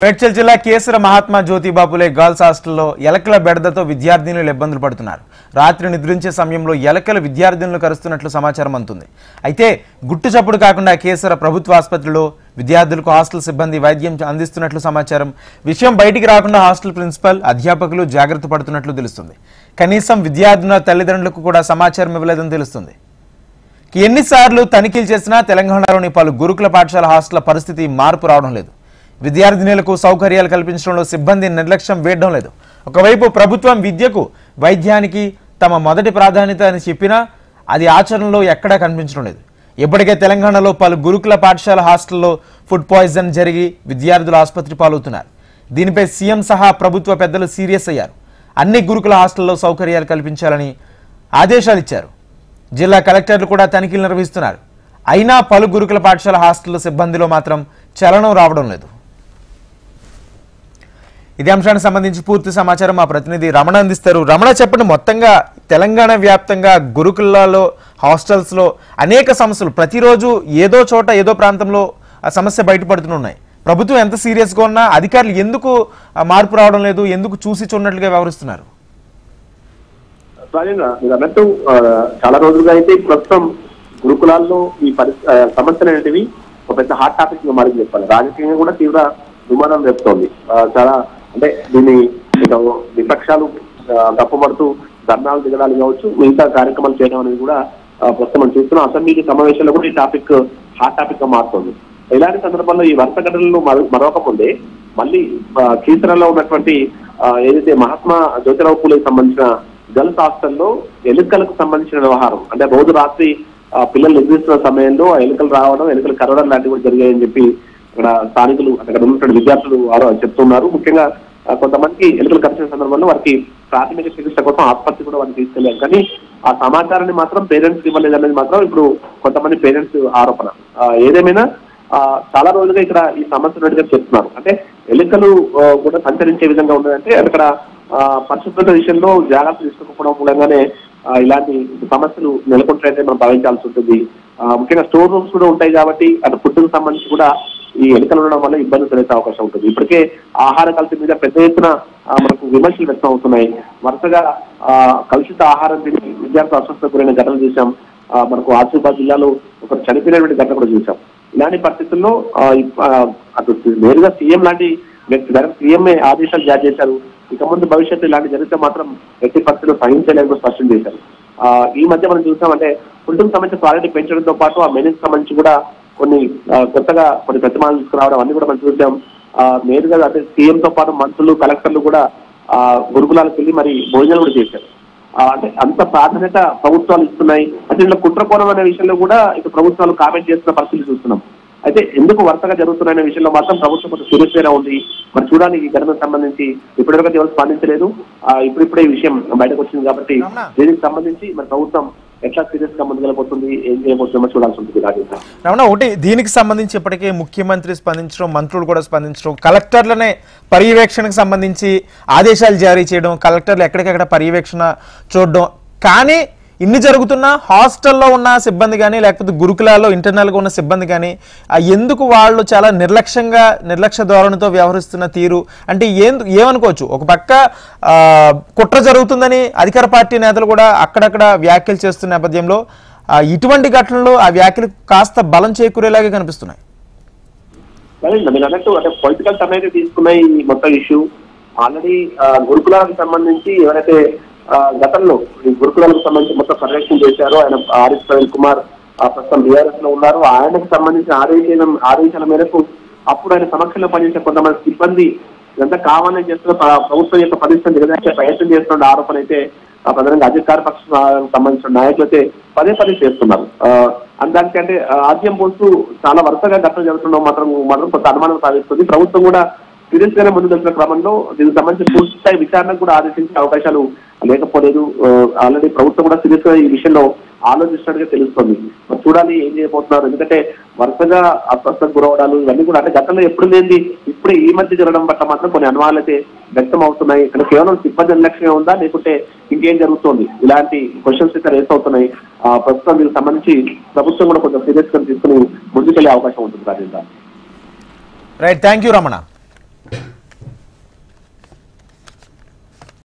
మేడ్చల్ జిల్లా కేసర మహాత్మా జ్యోతిబా ఫులే గర్ల్స్ హాస్టల్లో ఎలకల బెడదతో విద్యార్థినులు ఇబ్బందులు పడుతున్నారు. రాత్రి నిద్రించే సమయంలో ఎలకలు విద్యార్థినులు కరుస్తున్నట్లు సమాచారం అందుతుంది. అయితే గుట్టు చప్పుడు కాకుండా కేసర ప్రభుత్వ ఆసుపత్రిలో విద్యార్థులకు హాస్టల్ సిబ్బంది వైద్యం అందిస్తున్నట్లు సమాచారం. విషయం బయటికి రాకుండా హాస్టల్ ప్రిన్సిపల్, అధ్యాపకులు జాగ్రత్త పడుతున్నట్లు తెలుస్తుంది. కనీసం విద్యార్థుల తల్లిదండ్రులకు కూడా సమాచారం ఇవ్వలేదని తెలుస్తుంది. ఎన్నిసార్లు తనిఖీలు చేసినా తెలంగాణలోని పలు గురుకుల పాఠశాల హాస్టల్ పరిస్థితి మార్పు రావడం లేదు. విద్యార్థినులకు సౌకర్యాలు కల్పించడంలో సిబ్బంది నిర్లక్ష్యం వేయడం లేదు. ఒకవైపు ప్రభుత్వం విద్యకు, వైద్యానికి తమ మొదటి ప్రాధాన్యత అని చెప్పినా అది ఆచరణలో ఎక్కడా కనిపించడం లేదు. ఇప్పటికే తెలంగాణలో పలు గురుకుల పాఠశాల హాస్టల్లో ఫుడ్ పాయిజన్ జరిగి విద్యార్థులు ఆసుపత్రి పాలవుతున్నారు. దీనిపై సీఎం సహా ప్రభుత్వ పెద్దలు సీరియస్ అయ్యారు. అన్ని గురుకుల హాస్టల్లో సౌకర్యాలు కల్పించాలని ఆదేశాలు ఇచ్చారు. జిల్లా కలెక్టర్లు కూడా తనిఖీలు నిర్వహిస్తున్నారు. అయినా పలు గురుకుల పాఠశాల హాస్టల్ సిబ్బందిలో మాత్రం చలనం రావడం లేదు. ఇదే అంశానికి సంబంధించి పూర్తి సమాచారం మా ప్రతినిధి రమణ అందిస్తారు. రమణ, చెప్పండి, మొత్తంగా తెలంగాణ వ్యాప్తంగా గురుకులలో, హాస్టల్స్లో అనేక సమస్యలు ప్రతిరోజు ఏదో చోట ఏదో ప్రాంతంలో ఆ సమస్య బయటపడుతున్నాయి. ప్రభుత్వం ఎంత సీరియస్గా ఉన్నా అధికారులు ఎందుకు మార్పు రావడం లేదు, ఎందుకు చూసి చూడనట్లుగా వ్యవహరిస్తున్నారు? అన్నట్టు చాలా రోజులుగా అయితే ప్రస్తుతం గురుకులాల్లో ఈ సమస్యలు అనేటివి ఒక పెద్ద హాట్ టాపిక్ మారి చెప్పాలి. రాజకీయంగా కూడా తీవ్ర విమానం చెప్తోంది. చాలా అంటే దీన్ని విపక్షాలు తప్పుపడుతూ ధర్నాలు దిగడాలు కావచ్చు, మిగతా కార్యక్రమాలు చేయడం అనేది కూడా ప్రస్తుతం మనం చూస్తున్నాం. అసెంబ్లీ సమావేశంలో కూడా ఈ టాపిక్ హాట్ టాపిక్ గా మారుతుంది. ఇలాంటి సందర్భంలో ఈ వరుస ఘటనలు మరొక ముందే మళ్ళీ కీసరలో ఉన్నటువంటి ఏదైతే మహాత్మా జ్యోతిరావు ఫులేకి సంబంధించిన గర్ల్స్ హాస్టల్లో ఎలుకలకు సంబంధించిన వ్యవహారం, అంటే రోజు రాత్రి పిల్లలు నిద్రిస్తున్న సమయంలో ఎలుకలు రావడం, ఎలుకలు కరవడం లాంటివి కూడా జరిగాయని చెప్పి అక్కడ స్థానికులు, అక్కడ ఉన్నటువంటి విద్యార్థులు చెప్తున్నారు. ముఖ్యంగా కొంతమందికి ఎలుకలు కరిచిన సందర్భంలో వారికి ప్రాథమిక చికిత్స కోసం ఆసుపత్రి కూడా వారిని తీసుకెళ్లారు. కానీ ఆ సమాచారాన్ని మాత్రం పేరెంట్స్ ఇవ్వలేదు అనేది మాత్రం ఇప్పుడు కొంతమంది పేరెంట్స్ ఆరోపణ. ఏదేమైనా చాలా రోజులుగా ఇక్కడ ఈ సమస్య ఉన్నట్టుగా చెప్తున్నారు. అంటే ఎలుకలు కూడా సంచరించే విధంగా ఉన్నదంటే అక్కడ పరిశుభ్రత విషయంలో జాగ్రత్తలు తీసుకోకపోవడం మూలంగానే ఇలాంటి సమస్యలు నెలకొంటాయంటే మనం భావించాల్సి ఉంటుంది. ముఖ్యంగా స్టోర్ రూమ్స్ కూడా ఉంటాయి కాబట్టి అటు ఫుడ్కు సంబంధించి కూడా ఈ ఎలుకలు ఉండడం వల్ల ఇబ్బందులు కలిగే అవకాశం ఉంటుంది. ఇప్పటికే ఆహార కల్తీ మీద పెద్ద ఎత్తున మనకు విమర్శలు వ్యక్తం అవుతున్నాయి. వరుసగా కలుషిత ఆహారం తిని విద్యార్థులు అస్వస్థతకు గురైన ఘటనలు చూసాం. మనకు ఆసిఫాబాద్ జిల్లాలో ఒక చనిపోయినటువంటి ఘటన కూడా చూసాం. ఇలాంటి పరిస్థితుల్లో అటు నేరుగా సీఎం లాంటి వ్యక్తి డైరెక్ట్ సీఎంఏ ఆదేశాలు జారీ చేశారు. ఇక ముందు భవిష్యత్తు ఇలాంటి జరిగితే మాత్రం ఎట్టి పరిస్థితులు సహించలేదని స్పష్టం చేశారు. ఈ మధ్య మనం చూసామంటే ఫుడ్కు సంబంధించిన క్వాలిటీ పెంచడంతో పాటు ఆ మెనూకి సంబంధించి కూడా కొత్తగా కొన్ని ప్రతిమాలు తీసుకురావడం అన్ని కూడా మనం చూసాం. నేరుగా అంటే సీఎంతో పాటు మంత్రులు, కలెక్టర్లు కూడా గురుకులాలకు వెళ్ళి మరి భోజనాలు కూడా చేశారు. అంటే అంత ప్రాధాన్యత ప్రభుత్వాలు ఇస్తున్నాయి. అంటే ఇందులో కుట్రకోణం అనే విషయంలో కూడా ఇక ప్రభుత్వాలు కామెంట్ చేస్తున్న పరిస్థితులు చూస్తున్నాం. అయితే ఎందుకు వరుసగా జరుగుతున్నాయనే విషయంలో మాత్రం ప్రభుత్వం కొంచెం సీరియస్గా ఉంది. మరి చూడాలి ఈ ఘటనకు సంబంధించి ఇప్పటివరకు ఎవరు స్పందించలేదు. ఇప్పుడిప్పుడే ఈ విషయం బయటకు వచ్చింది కాబట్టి దీనికి సంబంధించి మరి ప్రభుత్వం ఎట్లా సీరియస్ గా ముందుకెళ్ళిపోతుంది, ఏం చేయబోతుందో చూడాల్సి ఉంటుంది. రమణ, ఒకటి దీనికి సంబంధించి ఇప్పటికే ముఖ్యమంత్రి స్పందించడం, మంత్రులు కూడా స్పందించడం, కలెక్టర్లనే పర్యవేక్షణకు సంబంధించి ఆదేశాలు జారీ చేయడం, కలెక్టర్లు ఎక్కడికెక్కడ పర్యవేక్షణ చూడడం. కానీ ఇన్ని జరుగుతున్నా హాస్టల్లో ఉన్న సిబ్బంది కానీ లేకపోతే గురుకులాల్లో ఇంటర్నల్గా ఉన్న సిబ్బంది కానీ ఎందుకు వాళ్ళు చాలా నిర్లక్ష్య ధోరణితో వ్యవహరిస్తున్న తీరు అంటే ఏమనుకోవచ్చు? ఒక పక్క కుట్ర జరుగుతుందని అధికార పార్టీ నేతలు కూడా అక్కడక్కడ వ్యాఖ్యలు చేస్తున్న నేపథ్యంలో ఇటువంటి ఘటనలు ఆ వ్యాఖ్యలు కాస్త బలం చేకూరేలాగే కనిపిస్తున్నాయి. మీరు అన్నట్టు అంటే పొలిటికల్ టర్న్ తీసుకున్న ఈ మొత్తం ఇష్యూ ఆల్రెడీ గురుకులాలకు సంబంధించి ఎవరైతే గతంలో ఈ గురుకులాలకు సంబంధించి మొత్తం పర్యవేక్షణ చేశారు ఆయన ఆర్ఎస్ ప్రవీణ్ కుమార్, ప్రస్తుతం బీఆర్ఎస్ లో ఉన్నారు. ఆయనకు సంబంధించిన ఆదేశాల మేరకు అప్పుడు ఆయన సమక్షంలో పనిచేసే కొంతమంది సిబ్బంది ఇదంతా కావాలని చేస్తున్న ప్రభుత్వం యొక్క పరిస్థితిని దిగజార్చే ప్రయత్నం చేస్తున్న ఆరోపణ అయితే ప్రధానంగా అధికార పక్షానికి సంబంధించిన నాయకులు అయితే పదే చేస్తున్నారు. దానికంటే ఆద్యం పోస్తూ చాలా వరుసగా ఘటన జరుగుతుండడం మాత్రం కొంత అనుమానం సాధిస్తుంది. ప్రభుత్వం కూడా సీరియస్ గానే ముందు వెళ్తున్న క్రమంలో దీనికి సంబంధించి పూర్తి స్థాయి విచారణకు కూడా ఆదేశించే అవకాశాలు లేకపోలేదు. ఆల్రెడీ ప్రభుత్వం కూడా సీరియస్ గా ఈ విషయంలో ఆలోచిస్తున్నట్టుగా తెలుస్తుంది. మరి చూడాలి ఏం చేయబోతున్నారు. ఎందుకంటే వరుసగా అస్వస్థకు గురవడాలు ఇవన్నీ కూడా అంటే గతంలో ఎప్పుడు లేని ఇప్పుడే ఈ మధ్య జరగడం పట్ల మాత్రం కొన్ని అనుమానాలు అయితే వ్యక్తం అవుతున్నాయి. ఇక్కడ కేవలం సిబ్బంది నిర్లక్ష్యం ఉందా లేకుంటే ఇంకేం జరుగుతుంది, ఇలాంటి క్వశ్చన్స్ అయితే రేస్ అవుతున్నాయి. ప్రస్తుతం దీనికి సంబంధించి ప్రభుత్వం కూడా కొంచెం సీరియస్ గా తీసుకుని ముందుకెళ్లే అవకాశం ఉంటుంది. Right, thank you Ramana.